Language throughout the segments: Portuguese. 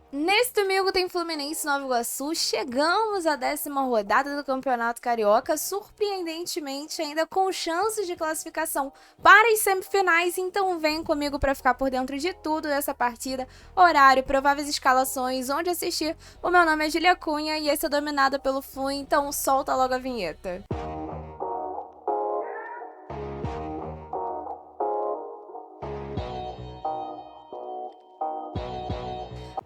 Nesse domingo tem Fluminense e Nova Iguaçu. Chegamos à 10ª rodada do Campeonato Carioca, surpreendentemente ainda com chances de classificação para as semifinais. Então vem comigo para ficar por dentro de tudo dessa partida, horário, prováveis escalações, onde assistir. O meu nome é Julia Cunha e esse é Dominada pelo Flu, então solta logo a vinheta.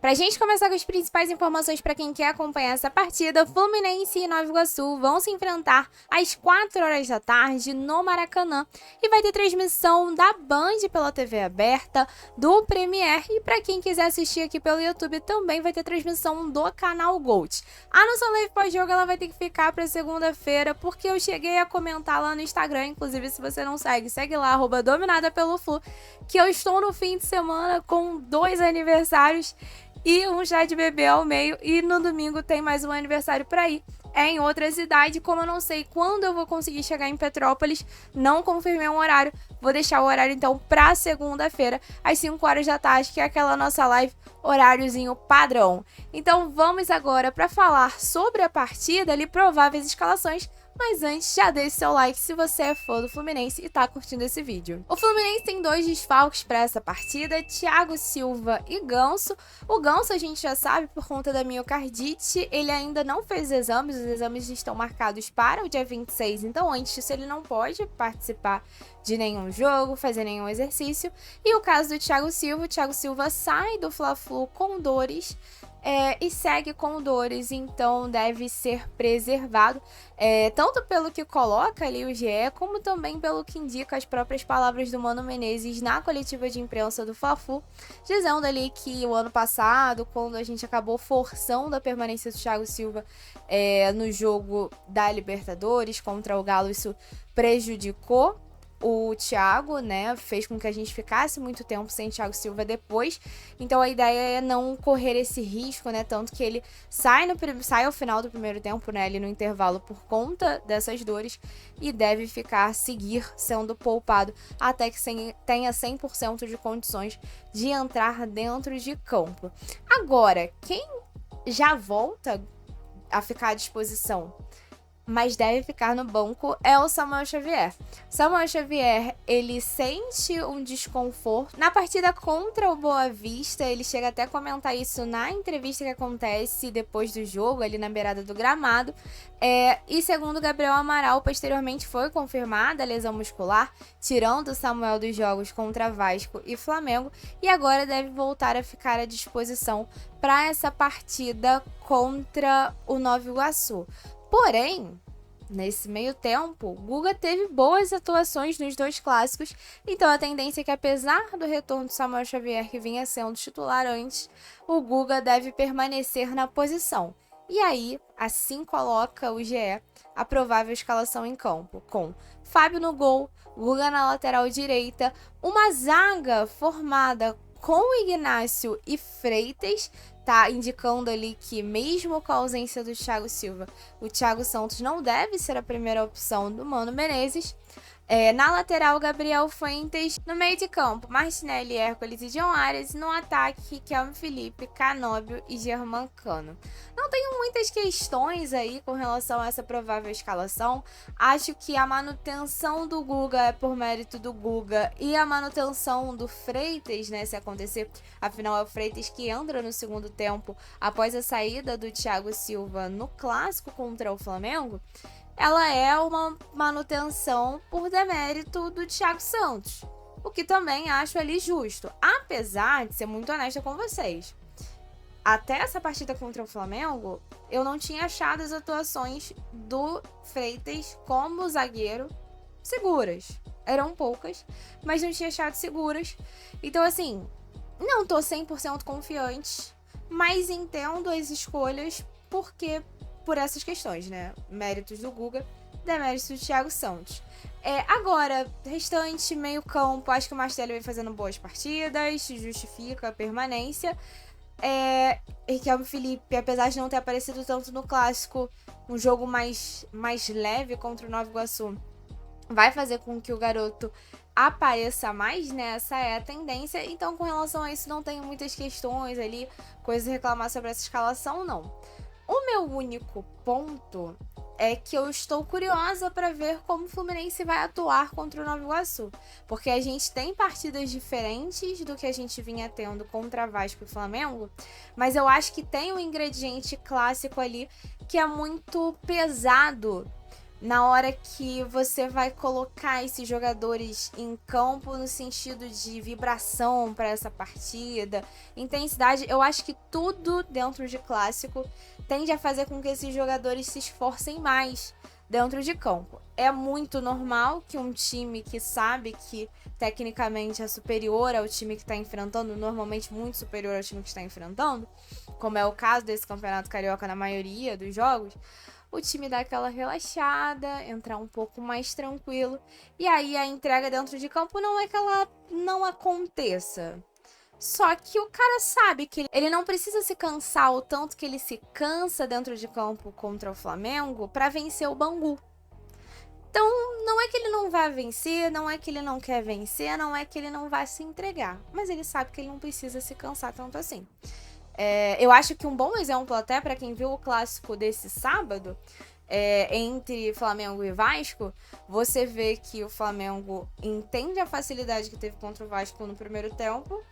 Pra gente começar com as principais informações para quem quer acompanhar essa partida, Fluminense e Nova Iguaçu vão se enfrentar às 4 horas da tarde no Maracanã e vai ter transmissão da Band pela TV aberta, do Premier e para quem quiser assistir aqui pelo YouTube também vai ter transmissão do canal Gold. A nossa live pós-jogo ela vai ter que ficar para segunda-feira porque eu cheguei a comentar lá no Instagram, inclusive se você não segue, segue lá, @dominadapeloflu, que eu estou no fim de semana com 2 aniversários e um chá de bebê ao meio, e no domingo tem mais um aniversário para ir. É em outra cidade, como eu não sei quando eu vou conseguir chegar em Petrópolis, não confirmei um horário, vou deixar o horário então para segunda-feira, às 5 horas da tarde, que é aquela nossa live, horáriozinho padrão. Então vamos agora para falar sobre a partida ali, prováveis escalações. Mas antes, já deixe seu like se você é fã do Fluminense e tá curtindo esse vídeo. O Fluminense tem 2 desfalques para essa partida, Thiago Silva e Ganso. O Ganso a gente já sabe por conta da miocardite, ele ainda não fez os exames estão marcados para o dia 26, então antes disso ele não pode participar de nenhum jogo, fazer nenhum exercício. E o caso do Thiago Silva sai do Fla-Flu com dores, e segue com dores, então deve ser preservado, tanto pelo que coloca ali o GE, como também pelo que indica as próprias palavras do Mano Menezes na coletiva de imprensa do Fla-Flu, dizendo ali que o ano passado, quando a gente acabou forçando a permanência do Thiago Silva no jogo da Libertadores contra o Galo, isso prejudicou o Thiago, né, fez com que a gente ficasse muito tempo sem Thiago Silva depois, então a ideia é não correr esse risco, né, tanto que ele sai ao final do primeiro tempo, né, ali no intervalo por conta dessas dores e deve seguir sendo poupado até que tenha 100% de condições de entrar dentro de campo. Agora, quem já volta a ficar à disposição, mas deve ficar no banco, é o Samuel Xavier. Samuel Xavier, ele sente um desconforto. Na partida contra o Boa Vista, ele chega até a comentar isso na entrevista que acontece depois do jogo, ali na beirada do gramado. E segundo Gabriel Amaral, posteriormente foi confirmada a lesão muscular, tirando o Samuel dos jogos contra Vasco e Flamengo, e agora deve voltar a ficar à disposição para essa partida contra o Nova Iguaçu. Porém, nesse meio tempo, o Guga teve boas atuações nos 2 clássicos, então a tendência é que, apesar do retorno de Samuel Xavier, que vinha sendo titular antes, o Guga deve permanecer na posição. E aí, assim coloca o GE a provável escalação em campo, com Fábio no gol, Guga na lateral direita, uma zaga formada com Ignacio e Freitas, tá indicando ali que mesmo com a ausência do Thiago Silva, o Thiago Santos não deve ser a primeira opção do Mano Menezes. Na lateral, Gabriel Fuentes. No meio de campo, Martinelli, Hércules e John Arias. No ataque, Riquelme Felipe, Canóbio e Germancano. Não tenho muitas questões aí com relação a essa provável escalação. Acho que a manutenção do Guga é por mérito do Guga e a manutenção do Freitas, né, se acontecer. Afinal, é o Freitas que entra no segundo tempo após a saída do Thiago Silva no clássico contra o Flamengo. Ela é uma manutenção por demérito do Thiago Santos, o que também acho ali justo, apesar de ser muito honesta com vocês. Até essa partida contra o Flamengo, eu não tinha achado as atuações do Freitas como zagueiro seguras. Eram poucas, mas não tinha achado seguras. Então, assim, não tô 100% confiante, mas entendo as escolhas porque por essas questões, né? Méritos do Guga, deméritos do Thiago Santos. Agora, restante, meio campo, acho que o Martinelli vem fazendo boas partidas, justifica a permanência. Riquelme Felipe, apesar de não ter aparecido tanto no clássico, um jogo mais leve contra o Nova Iguaçu, vai fazer com que o garoto apareça mais, né? Essa é a tendência. Então, com relação a isso, não tenho muitas questões ali, coisas a reclamar sobre essa escalação, não. O meu único ponto é que eu estou curiosa para ver como o Fluminense vai atuar contra o Nova Iguaçu. Porque a gente tem partidas diferentes do que a gente vinha tendo contra Vasco e Flamengo, mas eu acho que tem um ingrediente clássico ali que é muito pesado na hora que você vai colocar esses jogadores em campo no sentido de vibração para essa partida, intensidade. Eu acho que tudo dentro de clássico tende a fazer com que esses jogadores se esforcem mais dentro de campo. É muito normal que um time que sabe que tecnicamente é superior ao time que está enfrentando, normalmente muito superior ao time que está enfrentando, como é o caso desse Campeonato Carioca na maioria dos jogos, o time dá aquela relaxada, entrar um pouco mais tranquilo, e aí a entrega dentro de campo não é que ela não aconteça. Só que o cara sabe que ele não precisa se cansar o tanto que ele se cansa dentro de campo contra o Flamengo para vencer o Bangu. Então, não é que ele não vai vencer, não é que ele não quer vencer, não é que ele não vai se entregar, mas ele sabe que ele não precisa se cansar tanto assim. Eu acho que um bom exemplo até para quem viu o clássico desse sábado, entre Flamengo e Vasco, você vê que o Flamengo entende a facilidade que teve contra o Vasco no primeiro tempo,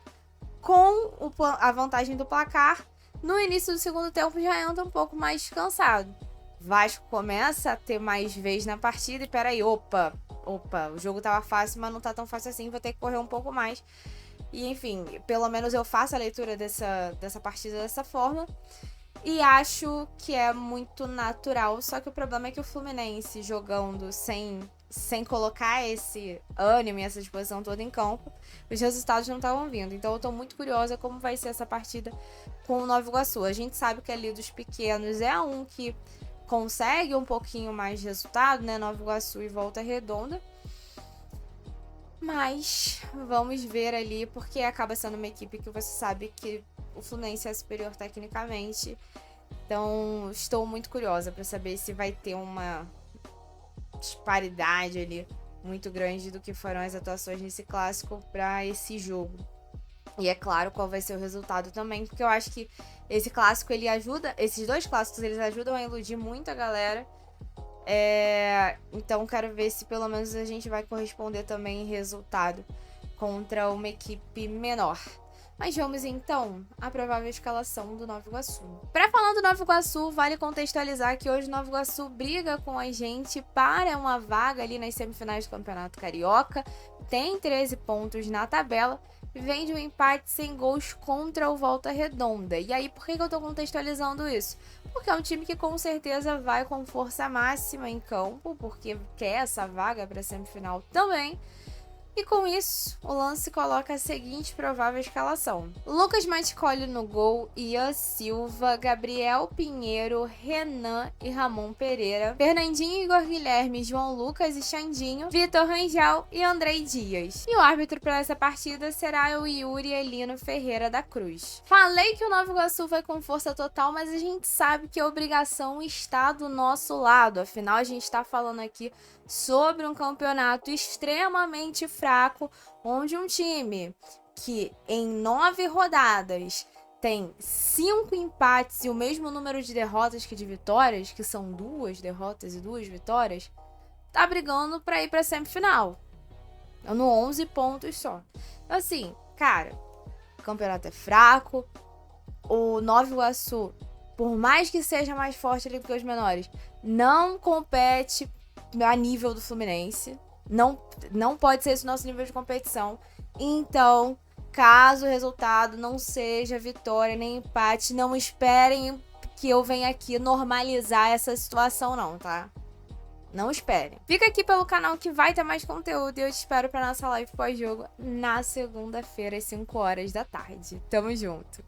com a vantagem do placar, no início do segundo tempo já entra um pouco mais descansado. Vasco começa a ter mais vez na partida e peraí, opa, o jogo tava fácil, mas não tá tão fácil assim, vou ter que correr um pouco mais. E enfim, pelo menos eu faço a leitura dessa partida dessa forma. E acho que é muito natural. Só que o problema é que o Fluminense jogando sem colocar esse ânimo e essa disposição toda em campo, os resultados não estavam vindo. Então eu tô muito curiosa como vai ser essa partida com o Nova Iguaçu. A gente sabe que ali dos pequenos é um que consegue um pouquinho mais de resultado, né? Nova Iguaçu e Volta Redonda. Mas vamos ver ali, porque acaba sendo uma equipe que você sabe que o Fluminense é superior tecnicamente. Então, estou muito curiosa para saber se vai ter uma disparidade ali muito grande do que foram as atuações nesse clássico para esse jogo. E é claro qual vai ser o resultado também, porque eu acho que esse clássico ele ajuda, esses dois clássicos eles ajudam a iludir muito a galera. Então quero ver se pelo menos a gente vai corresponder também em resultado contra uma equipe menor. Mas vamos então à provável escalação do Nova Iguaçu. Para falar do Nova Iguaçu, vale contextualizar que hoje o Nova Iguaçu briga com a gente para uma vaga ali nas semifinais do Campeonato Carioca, tem 13 pontos na tabela, vem de um empate sem gols contra o Volta Redonda. E aí, por que eu tô contextualizando isso? Porque é um time que com certeza vai com força máxima em campo, porque quer essa vaga para a semifinal também. E com isso, o lance coloca a seguinte provável escalação: Lucas Mascoli no gol, Ian Silva, Gabriel Pinheiro, Renan e Ramon Pereira, Fernandinho, Igor Guilherme, João Lucas e Xandinho, Vitor Rangel e Andrei Dias. E o árbitro para essa partida será o Yuri Elino Ferreira da Cruz. Falei que o Nova Iguaçu vai com força total, mas a gente sabe que a obrigação está do nosso lado. Afinal, a gente está falando aqui sobre um campeonato extremamente fraco, onde um time que em 9 rodadas tem 5 empates e o mesmo número de derrotas que de vitórias, que são 2 derrotas e 2 vitórias, tá brigando para ir para semifinal. No 11 pontos só. Então, assim, cara, o campeonato é fraco. O Nova Iguaçu, por mais que seja mais forte ali do que os menores, não compete a nível do Fluminense. Não pode ser esse o nosso nível de competição. Então, caso o resultado não seja vitória nem empate, não esperem que eu venha aqui normalizar essa situação não, tá? Não esperem. Fica aqui pelo canal que vai ter mais conteúdo e eu te espero pra nossa live pós-jogo na segunda-feira às 5 horas da tarde. Tamo junto!